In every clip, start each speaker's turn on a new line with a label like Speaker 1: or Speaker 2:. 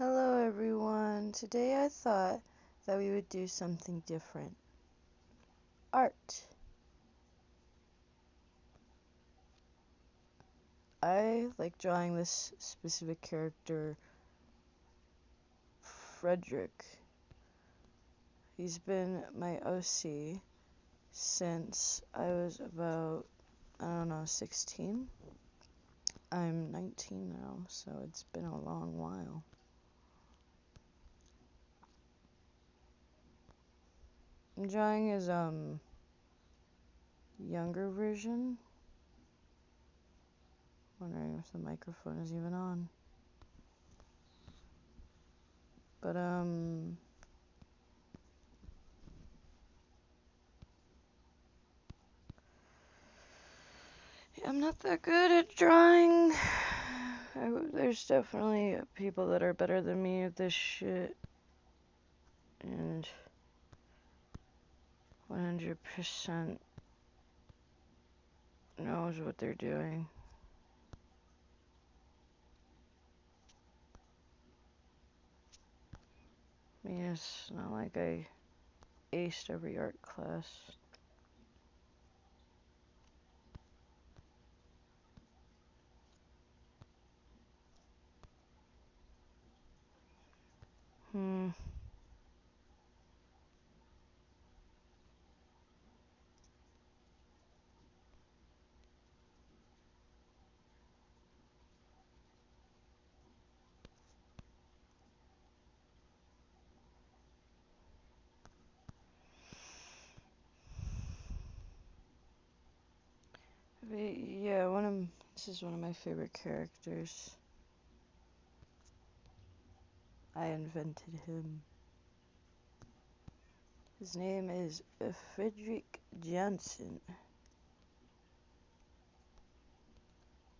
Speaker 1: Hello everyone. Today I thought that we would do something different. Art. I like drawing this specific character, Frederick. He's been my OC since I was about, 16. I'm 19 now, so it's been a long while. I'm drawing his younger version. Wondering if the microphone is even on. But I'm not that good at drawing. There's definitely people that are better than me at this shit. And 100% knows what they're doing. I mean, it's not like I aced every art class. But yeah, this is one of my favorite characters. I invented him. His name is Frederick Johnson.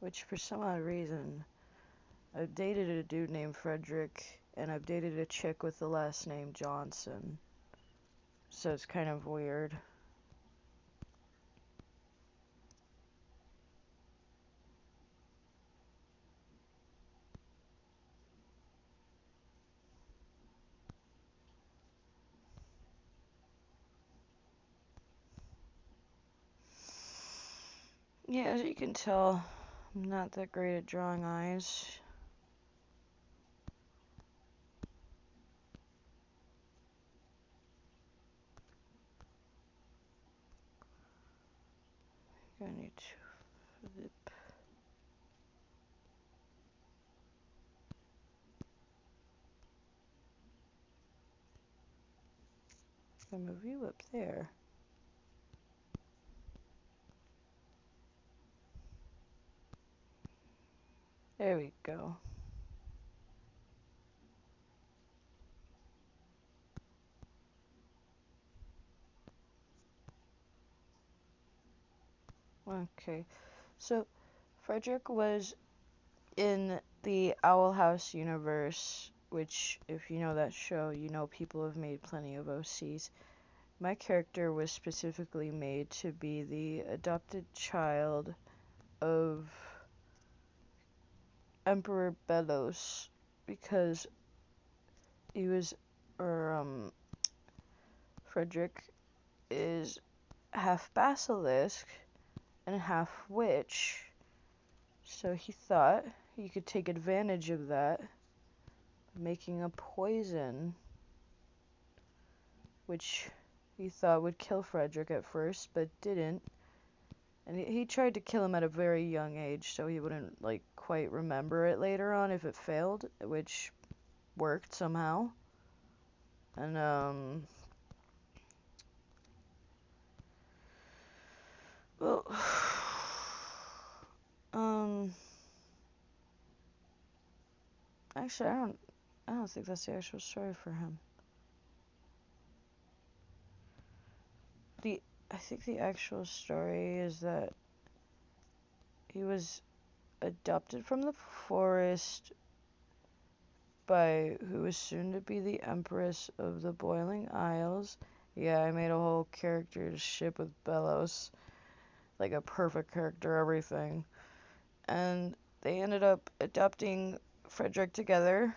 Speaker 1: Which, for some odd reason, I've dated a dude named Frederick, and I've dated a chick with the last name Johnson. So it's kind of weird. Yeah, as you can tell, I'm not that great at drawing eyes. I need to flip. I'll move you up there. There we go. Okay, so Frederick was in the Owl House universe, which, if you know that show, you know people have made plenty of OCs. My character was specifically made to be the adopted child of Emperor Belos because he was, Frederick is half basilisk and half witch, so he thought he could take advantage of that, making a poison, which he thought would kill Frederick at first, but didn't. And he tried to kill him at a very young age, so he wouldn't, quite remember it later on if it failed, which worked somehow. And, well, actually, I don't think that's the actual story for him. I think the actual story is that he was adopted from the forest by who was soon to be the Empress of the Boiling Isles. Yeah, I made a whole character ship with Belos. Like a perfect character, everything. And they ended up adopting Frederick together.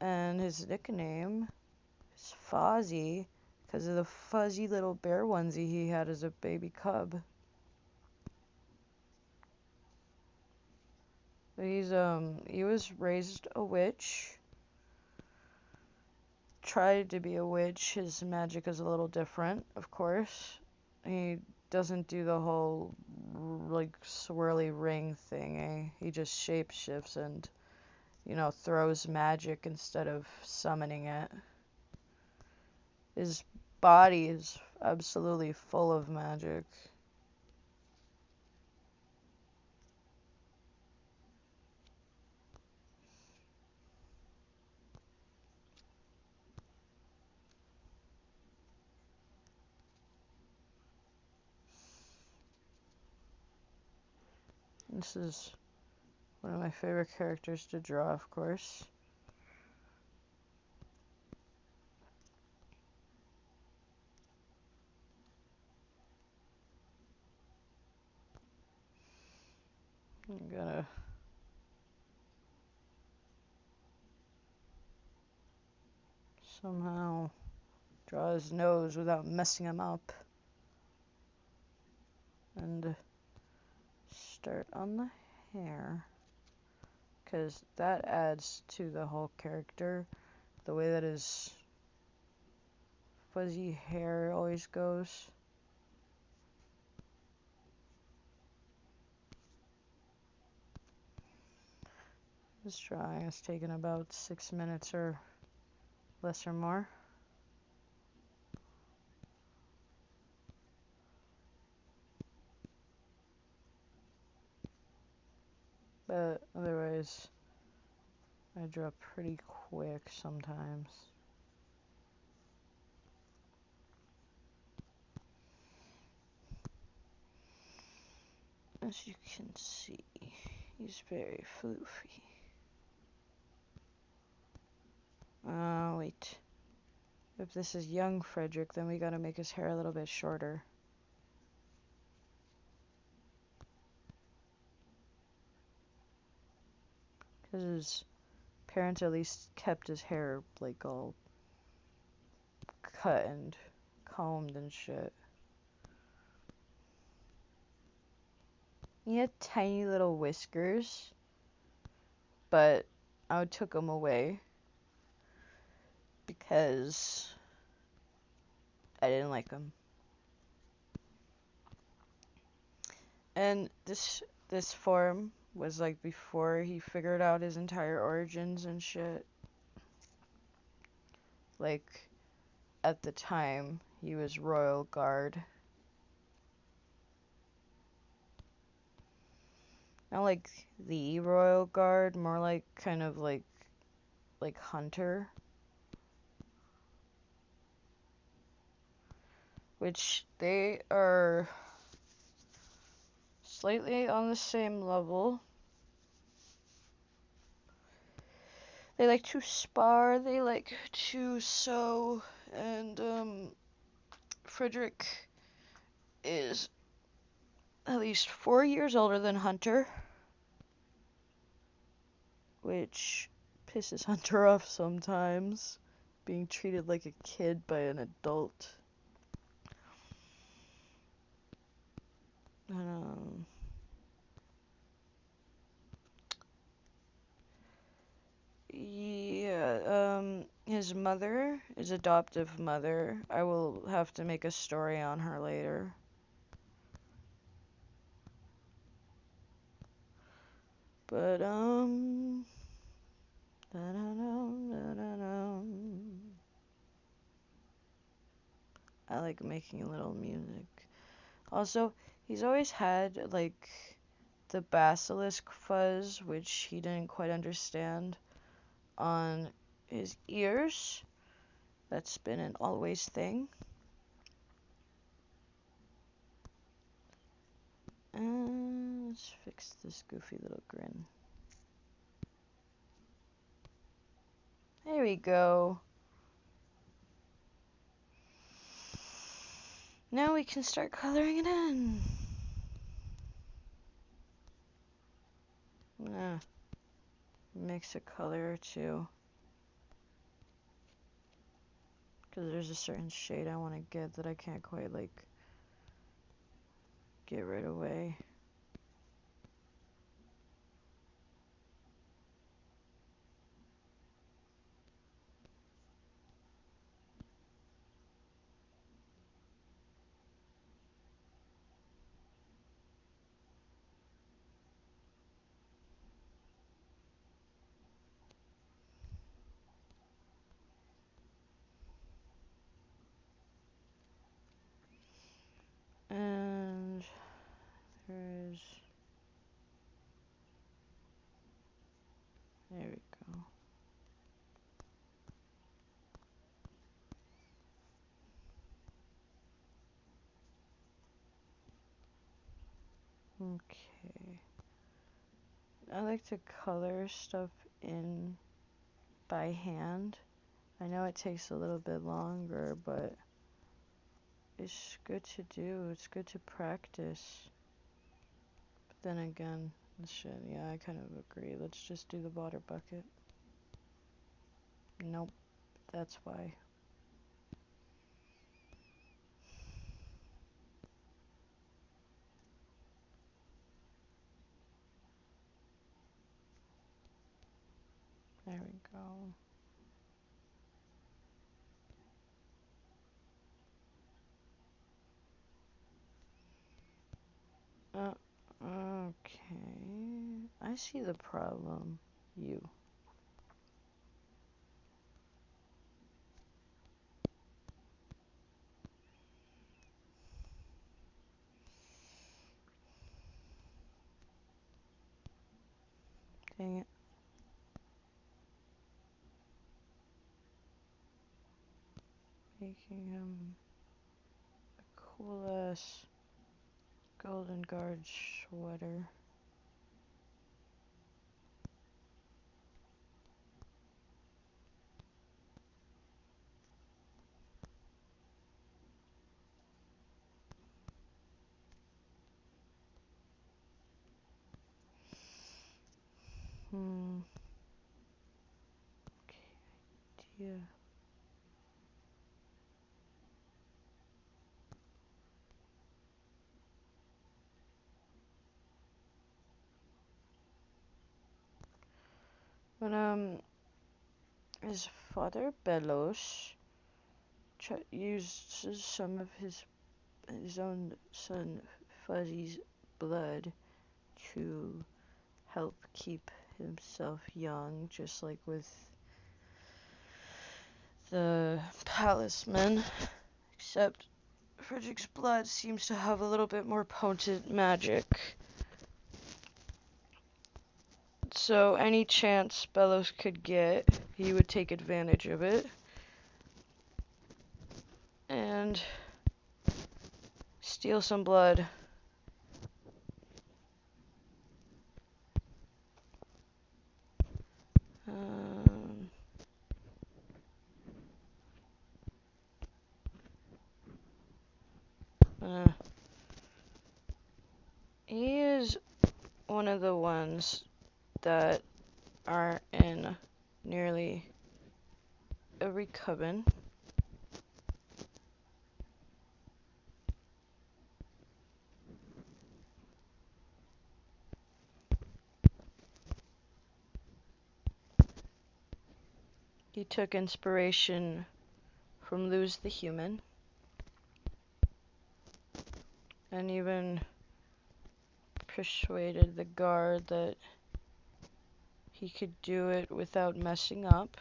Speaker 1: And his nickname is Fozzy because of the fuzzy little bear onesie he had as a baby cub. He was raised a witch. Tried to be a witch. His magic is a little different, of course. He doesn't do the whole like swirly ring thing. He just shapeshifts and, throws magic instead of summoning it. His body is absolutely full of magic. This is one of my favorite characters to draw, of course. I'm gonna somehow draw his nose without messing him up. And start on the hair, because that adds to the whole character. The way that his fuzzy hair always goes. This drawing has taken about 6 minutes or less or more. But otherwise, I draw pretty quick sometimes. As you can see, he's very floofy. Wait. If this is young Frederick, then we gotta make his hair a little bit shorter. Because his parents at least kept his hair, like, all cut and combed and shit. He had tiny little whiskers, but I took them away because I didn't like them. And this form was like before he figured out his entire origins and shit. Like, at the time, he was Royal Guard. Not like the Royal Guard, more like kind of like Hunter. Which they are slightly on the same level. They like to spar, they like to sew, and Frederick is at least 4 years older than Hunter, which pisses Hunter off sometimes, being treated like a kid by an adult. His mother, his adoptive mother, I will have to make a story on her later. But, I like making little music. Also, he's always had, like, the basilisk fuzz, which he didn't quite understand, on his ears. That's been an always thing. And let's fix this goofy little grin. There we go. Now we can start coloring it in. I'm gonna mix a color or two. Because there's a certain shade I want to get that I can't quite, like, get right away. And there's, there we go. Okay. I like to color stuff in by hand. I know it takes a little bit longer, but it's good to do. It's good to practice. But then again, yeah, I kind of agree. Let's just do the water bucket. Nope, that's why. There we go. Okay. I see the problem. You. Dang it. Making him a cool ass golden guard sweater. Okay, idea. When his father Belos used some of his own son Fuzzy's blood to help keep himself young, just like with the talisman, except Frederick's blood seems to have a little bit more potent magic. So any chance Belos could get, he would take advantage of it. And steal some blood. He is one of the ones that are in nearly every coven. He took inspiration from Luz the Human, and even persuaded the guard that he could do it without messing up.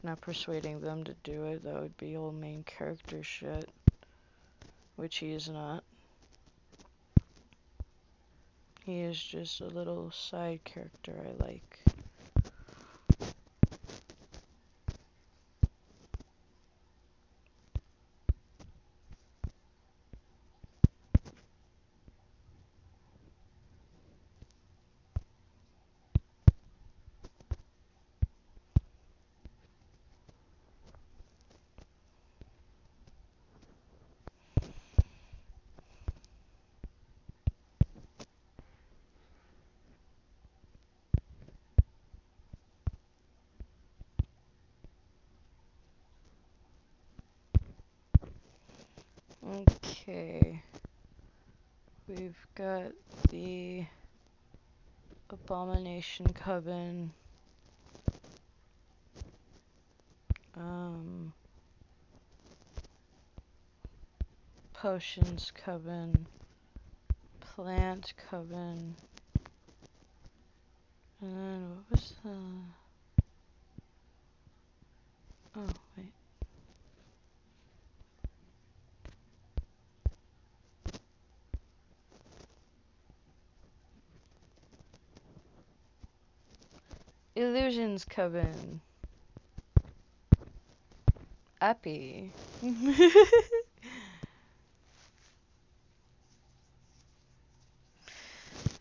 Speaker 1: Not persuading them to do it, that would be all main character shit, which he is not. He is just a little side character I like. Okay. We've got the Abomination Coven. Potions Coven. Plant Coven. And then what was the... Oh, wait. Illusions Coven. Appy.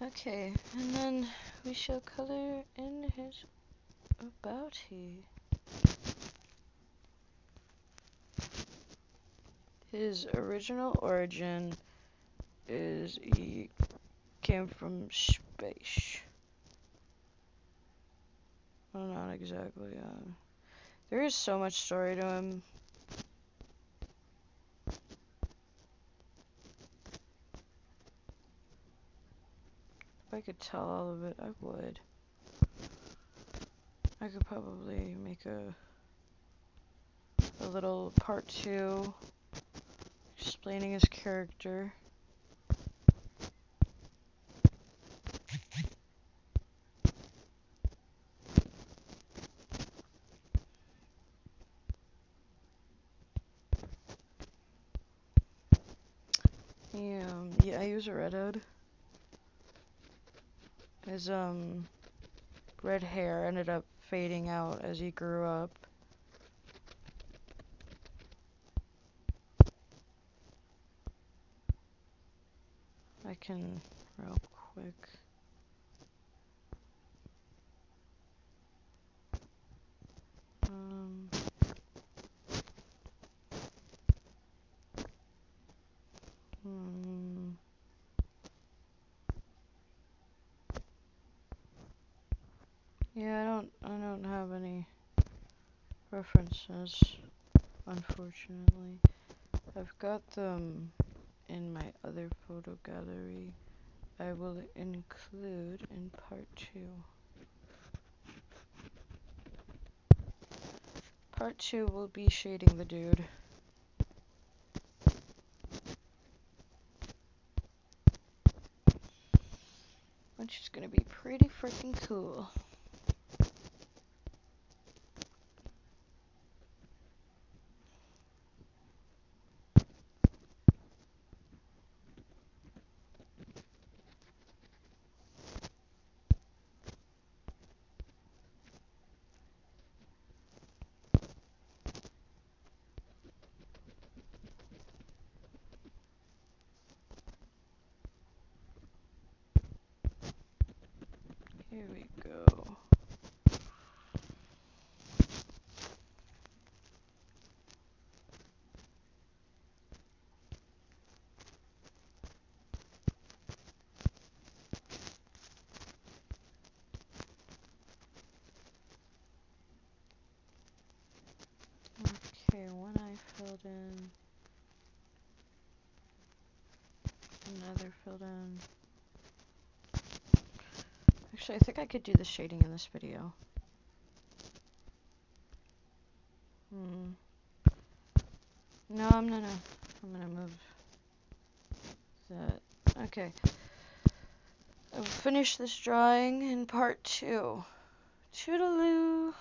Speaker 1: Okay, and then we shall color in his aboutie. His original origin is he came from space. Well, not exactly. There is so much story to him. If I could tell all of it, I would. I could probably make a little part 2 explaining his character. Yeah, I use a redhead. His red hair ended up fading out as he grew up. I can real quick. Yeah, I don't have any references, unfortunately. I've got them in my other photo gallery. I will include in part 2. Part 2 will be shading the dude. Which is gonna be pretty freaking cool. Here we go. Okay, one eye filled in. Another filled in. Actually, I think I could do the shading in this video. No, I'm gonna move that. Okay. I'll finish this drawing in part 2. Toodaloo!